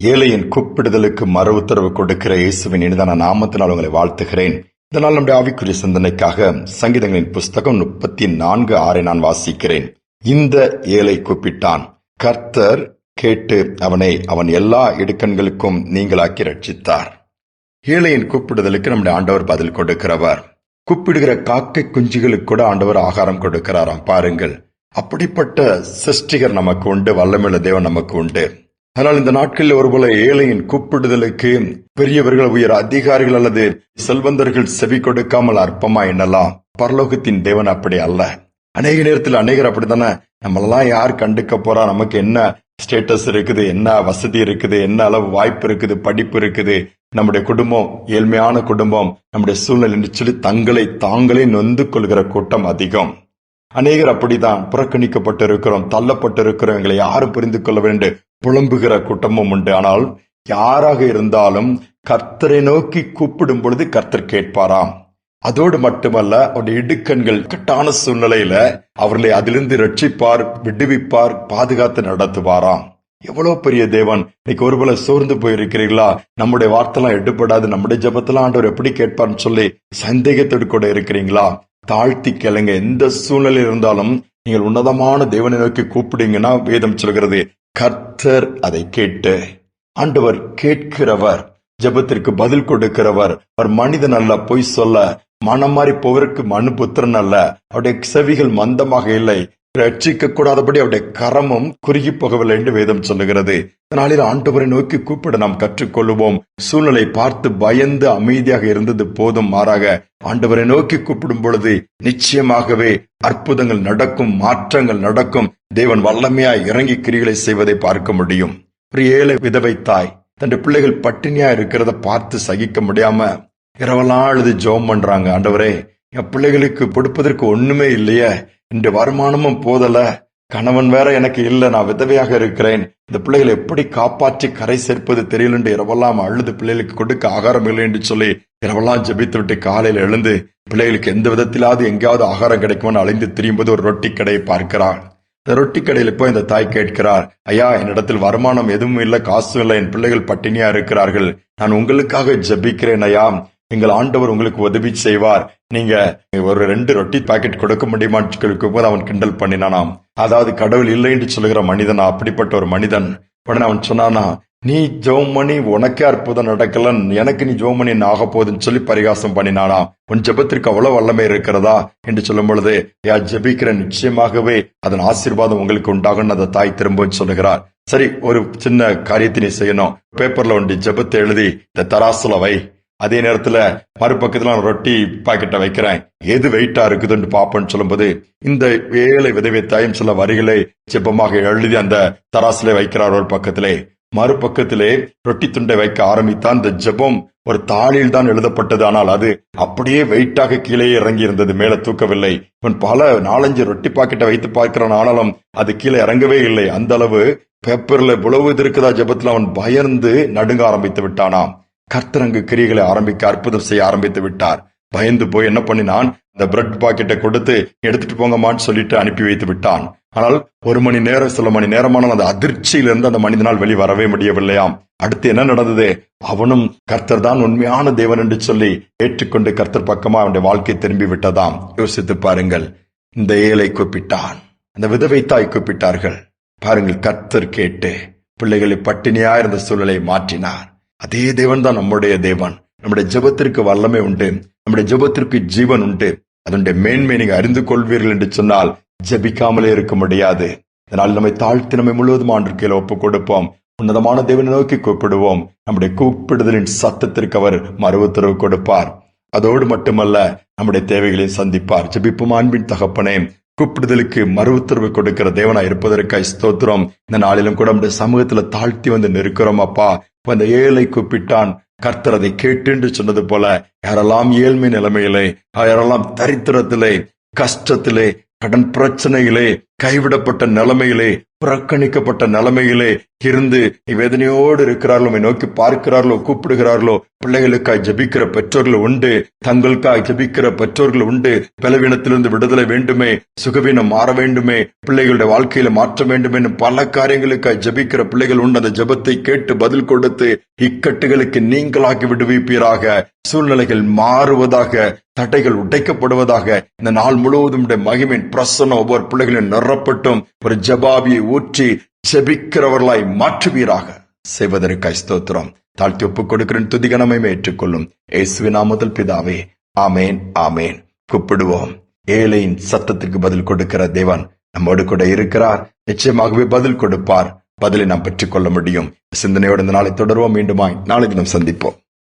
ஏழையின் கூப்பிடுதலுக்கு மறு உத்தரவு கொடுக்கிற இயேசுவின் இனிதான நாமத்தினால் உங்களை வாழ்த்துகிறேன். இதனால் நம்முடைய ஆவிக்குரிய சிந்தனைக்காக சங்கீதங்களின் புஸ்தகம் 34:6 நான் வாசிக்கிறேன். இந்த ஏழை கூப்பிட்டான், கர்த்தர் கேட்டு அவனை அவன் எல்லா இடுக்கண்களுக்கும் நீங்களாக்கி ரட்சித்தார். ஏழையின் கூப்பிடுதலுக்கு நம்முடைய ஆண்டவர் பதில் கொடுக்கிறவர். கூப்பிடுகிற காக்கை குஞ்சுகளுக்கு கூட ஆண்டவர் ஆகாரம் கொடுக்கிறாராம். பாருங்கள், அப்படிப்பட்ட சிருஷ்டிகர் நமக்கு உண்டு, வல்லமையுள்ள தேவன் நமக்கு உண்டு. ஆனால் இந்த நாட்களில் ஒருபோல ஏழையின் கூப்பிடுதலுக்கு பெரியவர்கள், உயர் அதிகாரிகள் அல்லது செல்வந்தர்கள் செவி கொடுக்காமல் அற்பமா எண்ணலாம். பரலோகத்தின் தேவன் அப்படி அல்ல. அநேக நேரத்தில் அநேகர் அப்படித்தானே, நம்மளெல்லாம் யார் கண்டுக்க போறா, நமக்கு என்ன ஸ்டேட்டஸ் இருக்குது, என்ன வசதி இருக்குது, என்ன அளவு வாய்ப்பு இருக்குது, படிப்பு இருக்குது, நம்முடைய குடும்பம் ஏழ்மையான குடும்பம், நம்முடைய சூழ்நிலை சொல்லி தங்களை தாங்களே நொந்து கொள்கிற கூட்டம் அதிகம். அநேகர் அப்படித்தான் புறக்கணிக்கப்பட்டு இருக்கிறோம், தள்ளப்பட்டு இருக்கிறோம், எங்களை யாரும் புரிந்து கொள்ள வேண்டும் புலம்புகிற கூட்டமும் உண்டு. ஆனால் யாராக இருந்தாலும் கர்த்தரை நோக்கி கூப்பிடும் பொழுது கர்த்தர் கேட்பாராம். அதோடு மட்டுமல்ல, அவருடைய இடுக்கண்கள் கட்டான சூழ்நிலையில அவர்களை அதிலிருந்து ரட்சிப்பார், விடுவிப்பார், பாதுகாத்து நடத்துவாராம். எவ்வளவு பெரிய தேவன்! இன்னைக்கு ஒருவேளை சோர்ந்து போயிருக்கிறீர்களா? நம்முடைய வார்த்தைலாம் எடுபடாது, நம்முடைய ஜெபத்தெல்லாம் ஆண்டவர் எப்படி கேட்பார்னு சொல்லி சந்தேகத்தோடு கூட இருக்கிறீங்களா? தாழ்த்தி கேளுங்க. எந்த சூழ்நிலை இருந்தாலும் நீங்கள் உன்னதமான தேவனை நோக்கி கூப்பிடுங்கன்னா வேதம் சொல்கிறது, கர்த்தர் அதை கேட்டு. ஆண்டவர் கேட்கிறவர், ஜெபத்திற்கு பதில் கொடுக்கிறவர். அவர் மனிதன் அல்ல, பொய் சொல்ல மனம் மாறி போவதற்கு மனு புத்திரன் அல்ல. அவருடைய செவிகள் மந்தமாக இல்லை, ரட்சிக்க கூடாதபடி அவருடைய கரமும் குறுகி போகவில்லை என்று வேதம் சொல்லுகிறது. இதனால ஆண்டவரை நோக்கி கூப்பிட நாம் கற்றுக்கொள்வோம். சூழ்நிலை பார்த்து பயந்து அமைதியாக இருந்தது போதும். மாறாக ஆண்டவரை நோக்கி கூப்பிடும் பொழுது நிச்சயமாகவே அற்புதங்கள் நடக்கும், மாற்றங்கள் நடக்கும். தேவன் வல்லமையாய் இறங்கி கிரிகளை செய்வதை பார்க்க முடியும். ஒரு ஏழை விதவை தாய் தன்னுடைய பிள்ளைகள் பட்டினியா இருக்கிறத பார்த்து சகிக்க முடியாம இரவெல்லாம் அழுது ஜெபம் பண்றாங்க. ஆண்டவரே, என் பிள்ளைகளுக்கு கொடுப்பதற்கு ஒண்ணுமே இல்லையே, இந்த வருமானமும் போதல, கணவன் வேற எனக்கு இல்ல, நான் விதவையாக இருக்கிறேன், இந்த பிள்ளைகளை எப்படி காப்பாற்றி கரை சேர்ப்பது தெரியல என்று இரவெல்லாம் அழுது பிள்ளைகளுக்கு கொடுக்க ஆகாரம் இல்லை என்று சொல்லி இரவெல்லாம் ஜெபித்து விட்டு காலையில் எழுந்து பிள்ளைகளுக்கு எந்த விதத்திலாவது எங்கேயாவது ஆகாரம் கிடைக்கும்னு அலைந்து திரியும்போது ஒரு ரொட்டி கடையை பார்க்கிறார். இந்த ரொட்டி கடையில் போய் இந்த தாய் கேட்கிறார், ஐயா, என்னிடத்தில் வருமானம் எதுவும் இல்லை, காசும் இல்லை, என் பிள்ளைகள் பட்டினியா இருக்கிறார்கள், நான் உங்களுக்காக ஜெபிக்கிறேன் ஐயா, எங்கள் ஆண்டவர் உங்களுக்கு உதவி செய்வார், நீங்க ஒரு 2 ரொட்டி பாக்கெட் கொடுக்க முடியுமான்னு கேட்கும் போது அவன் கிண்டல் பண்ணினானாம். அதாவது கடவுள் இல்லை என்று சொல்லுகிற மனிதனா, அப்படிப்பட்ட ஒரு மனிதன். உடனே அவன் சொன்னானா, நீ ஜெபம் பண்ணி உனக்கே அற்புதம் நடக்கல, எனக்கு நீ ஜெபம் பண்ணி ஆக போகுதுன்னு சொல்லி பரிகாசம் பண்ணினானா. உன் ஜெபத்திற்கு அவ்வளவு வல்லமை இருக்கிறதா என்று சொல்லும் பொழுது, யா ஜெபிக்கிற, நிச்சயமாகவே அதன் ஆசீர்வாதம் உங்களுக்கு உண்டாகும் அந்த தாய் திரும்ப சொல்லுகிறார். சரி, ஒரு சின்ன காரியத்தை நீ செய்யணும், பேப்பர்ல ஒண்டி ஜெபத்தை எழுதி இந்த தராசுல வை, அதே நேரத்துல மறுபக்கத்துல நான் ரொட்டி பாக்கெட்டை வைக்கிறேன், எது வெயிட்டா இருக்குதுன்னு பாப்பேன்னு சொல்லும்போது இந்த ஏழை விதவை தாயும் சில வரிகளை ஜெபமாக எழுதி அந்த தராசுல வைக்கிறார். ஒரு பக்கத்திலே, மறுபக்கத்திலே ரொட்டி துண்டை வைக்க ஆரம்பித்தான். இந்த ஜெபம் ஒரு தாளில் தான் எழுதப்பட்டது, ஆனால் அது அப்படியே வெயிட்டாக கீழே இறங்கி இருந்தது, மேல தூக்கவில்லை. இவன் பல 4-5 ரொட்டி பாக்கெட்டை வைத்து பார்க்கிறான், ஆனாலும் அது கீழே இறங்கவே இல்லை. அந்த அளவு பேப்பர்ல இவ்வளவு இது இருக்குதா ஜெபத்துல அவன் பயந்து நடுங்க ஆரம்பித்து விட்டானாம். கர்த்தர் அங்கு கிரிகளை ஆரம்பிக்க, அற்புதம் செய்ய ஆரம்பித்து விட்டார். பயந்து போய் என்ன பண்ணினான், இந்த பிரெட் பாக்கெட்டை கொடுத்து எடுத்துட்டு போங்கம்மான்னு சொல்லிட்டு அனுப்பி வைத்து விட்டான். ஆனால் 1 மணி நேரம், சில மணி நேரமானால் அந்த அதிர்ச்சியிலிருந்து அந்த மனிதனால் வெளி வரவே முடியவில்லையாம். அடுத்து என்ன நடந்தது, அவனும் கர்த்தர் தான் உண்மையான தேவன் என்று சொல்லி ஏற்றுக்கொண்டு கர்த்தர் பக்கமா அவனுடைய வாழ்க்கை திரும்பி விட்டதாம். யோசித்து பாருங்கள், இந்த ஏழை கூப்பிட்டான், அந்த விதவை தாய் கூப்பிட்டார்கள். பாருங்கள், கர்த்தர் கேட்டு பிள்ளைகளை பட்டினியா இருந்த சூழலை மாற்றினார். அதே தேவன் தான் நம்முடைய தேவன். நம்முடைய ஜெபத்திற்கு வல்லமை உண்டு, நம்முடைய ஜெபத்திற்கு ஜீவன் உண்டு. அதனுடைய மேன்மை நீங்க அறிந்து கொள்வீர்கள் என்று சொன்னால் ஜெபிக்காமலே இருக்க முடியாது. இதனால் நம்மை தாழ்த்தி நம்மை முழுவதும் ஆண்டவருக்கு ஒப்புக் கொடுப்போம். உன்னதமான தேவனை நோக்கி கூப்பிடுவோம். நம்முடைய கூப்பிடுதலின் சத்தத்திற்கு அவர் மறு உத்தரவு கொடுப்பார். அதோடு மட்டுமல்ல, நம்முடைய தேவைகளை சந்திப்பார். ஜெபிப்போம். அன்பின் தகப்பனே, கூப்பிடுதலுக்கு மறு உத்தரவு கொடுக்கிற தேவனாய் இருப்பதற்காய் ஸ்தோத்திரம். இந்த நாளிலும் கூட நம்முடைய சமூகத்துல தாழ்த்தி வந்து நிற்கிறோம் அப்பா. அந்த ஏழை கூப்பிட்டான், கர்த்தர் அதை கேட்டு என்று சொன்னது போல யாரெல்லாம் ஏழ்மை நிலைமையிலே, யாரெல்லாம் தரித்திரத்திலே, கஷ்டத்திலே, கடன் பிரச்சனையிலே, கைவிடப்பட்ட நிலைமையிலே, புறக்கணிக்கப்பட்ட நிலைமையிலே இருந்து வேதனையோடு இருக்கிறார்களோ, நோக்கி பார்க்கிறார்களோ, கூப்பிடுகிறார்களோ, பிள்ளைகளுக்காய் ஜெபிக்கிற பெற்றோர்கள் உண்டு, தங்களுக்காய் ஜெபிக்கிற பெற்றோர்கள் உண்டு. பலவீனத்திலிருந்து விடுதலை வேண்டுமே, சுகவீனம் மாற வேண்டுமே, பிள்ளைகளுடைய வாழ்க்கையில மாற்ற வேண்டும் என்று பல காரியங்களுக்காய் ஜெபிக்கிற பிள்ளைகள் உண்டு. அந்த ஜெபத்தை கேட்டு பதில் கொடுத்து இக்கட்டுகளுக்கு நீங்களாக்கி விடுவிப்பீராக. சூழ்நிலைகள் மாறுவதாக, தடைகள் உடைக்கப்படுவதாக. இந்த நாள் முழுவதும் மகிமையின் பிரசன்னம் ஒவ்வொரு பிள்ளைகளின் நிரப்பட்டும். ஒரு ஜெபாவியை ஊற்றி ஜெபிக்கிறவர்களாய் மாற்றுவீராக. செய்வதற்காய் ஸ்தோத்திரம். தாழ்த்தி ஒப்புக் கொடுக்கிறேன். துதிகனமை ஏற்றுக்கொள்ளும் இயேசுவின் நாமத்தில் பிதாவே, ஆமேன், ஆமேன். கூப்பிடுவோம். ஏழையின் சத்தத்துக்கு பதில் கொடுக்கிற தேவன் நம்மோடு கூட இருக்கிறார். நிச்சயமாகவே பதில் கொடுப்பார். பதிலை நாம் பெற்றுக் கொள்ள முடியும். சிந்தனையோடு இந்த நாளை தொடர்வோம். மீண்டுமாய் நாளை தினம் சந்திப்போம்.